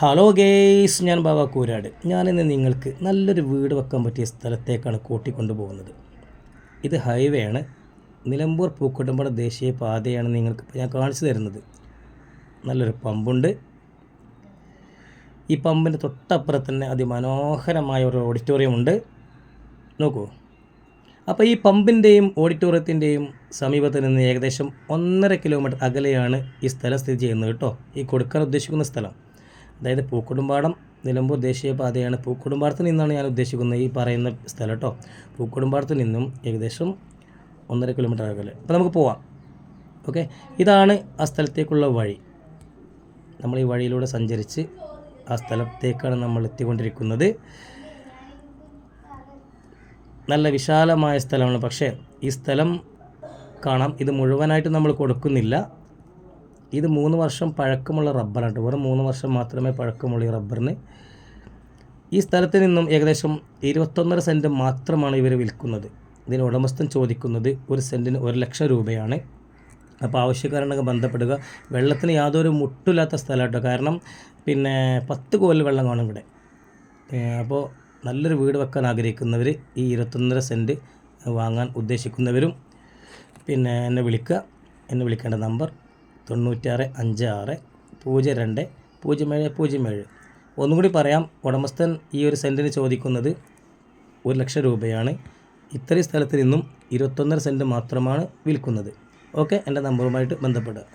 Hello guys, ഞാൻ ബാബ കൂരാട്. ഞാനിന്ന് നിങ്ങൾക്ക് നല്ലൊരു വീട് വെക്കാൻ പറ്റിയ സ്ഥലത്തേക്കാണ് കൂട്ടിക്കൊണ്ടു പോകുന്നത്. ഇത് ഹൈവേ ആണ്. നിലമ്പൂർ പൂക്കോട്ടുംപാടം ദേശീയ പാതയാണ് നിങ്ങൾക്ക് ഞാൻ കാണിച്ചു തരുന്നത്. നല്ലൊരു പമ്പുണ്ട്. ഈ പമ്പിൻ്റെ തൊട്ടപ്പുറത്ത് തന്നെ അതിമനോഹരമായ ഒരു ഓഡിറ്റോറിയം ഉണ്ട്. നോക്കൂ. അപ്പോൾ ഈ പമ്പിൻ്റെയും ഓഡിറ്റോറിയത്തിൻ്റെയും സമീപത്ത് നിന്ന് ഏകദേശം 1.5 കിലോമീറ്റർ അകലെയാണ് ഈ സ്ഥലം സ്ഥിതി ചെയ്യുന്നത് കേട്ടോ. ഈ കൊടുക്കാൻ ഉദ്ദേശിക്കുന്ന സ്ഥലം, അതായത് പൂക്കോട്ടുംപാടം നിലമ്പൂർ ദേശീയപാതയാണ്. പൂക്കോട്ടുംപാടത്ത് നിന്നാണ് ഞാൻ ഉദ്ദേശിക്കുന്നത് ഈ പറയുന്ന സ്ഥലം കേട്ടോ. പൂക്കോട്ടുംപാടത്ത് നിന്നും ഏകദേശം 1.5 കിലോമീറ്റർ അകലെ. അപ്പോൾ നമുക്ക് പോവാം. ഓക്കെ, ഇതാണ് ആ സ്ഥലത്തേക്കുള്ള വഴി. നമ്മൾ ഈ വഴിയിലൂടെ സഞ്ചരിച്ച് ആ സ്ഥലത്തേക്കാണ് നമ്മൾ എത്തിക്കൊണ്ടിരിക്കുന്നത്. നല്ല വിശാലമായ സ്ഥലമാണ്. പക്ഷേ ഈ സ്ഥലം കാണാം. ഇത് മുഴുവനായിട്ട് നമ്മൾ കൊടുക്കുന്നില്ല. ഇത് 3 വർഷം പഴക്കമുള്ള റബ്ബറാണ്. വെറും 3 വർഷം മാത്രമേ പഴക്കമുള്ള ഈ റബ്ബറിന്. ഈ സ്ഥലത്ത് നിന്നും ഏകദേശം 21.5 സെൻറ്റ് മാത്രമാണ് ഇവർ വിൽക്കുന്നത്. ഇതിന് ഉടമസ്ഥൻ ചോദിക്കുന്നത് 1 സെൻറ്റിന് 1 ലക്ഷം രൂപയാണ്. അപ്പോൾ ആവശ്യക്കാരുണ്ടെങ്കിൽ ബന്ധപ്പെടുക. വെള്ളത്തിന് യാതൊരു മുട്ടില്ലാത്ത സ്ഥലമാട്ടോ. കാരണം 10 കോൽ വെള്ളം കാണും ഇവിടെ. അപ്പോൾ നല്ലൊരു വീട് വെക്കാൻ ആഗ്രഹിക്കുന്നവർ, ഈ 21.5 സെൻറ്റ് വാങ്ങാൻ ഉദ്ദേശിക്കുന്നവരും എന്നെ വിളിക്കുക. എന്നെ വിളിക്കേണ്ട നമ്പർ 9656 02 0707. ഒന്നും കൂടി പറയാം, ഉടമസ്ഥൻ ഈ 1 സെൻറ്റിന് ചോദിക്കുന്നത് 1 ലക്ഷം രൂപയാണ്. ഇത്രയും സ്ഥലത്ത് നിന്നും 21.5 സെൻറ്റ് മാത്രമാണ് വിൽക്കുന്നത്. ഓക്കെ, എൻ്റെ നമ്പറുമായിട്ട് ബന്ധപ്പെടുക.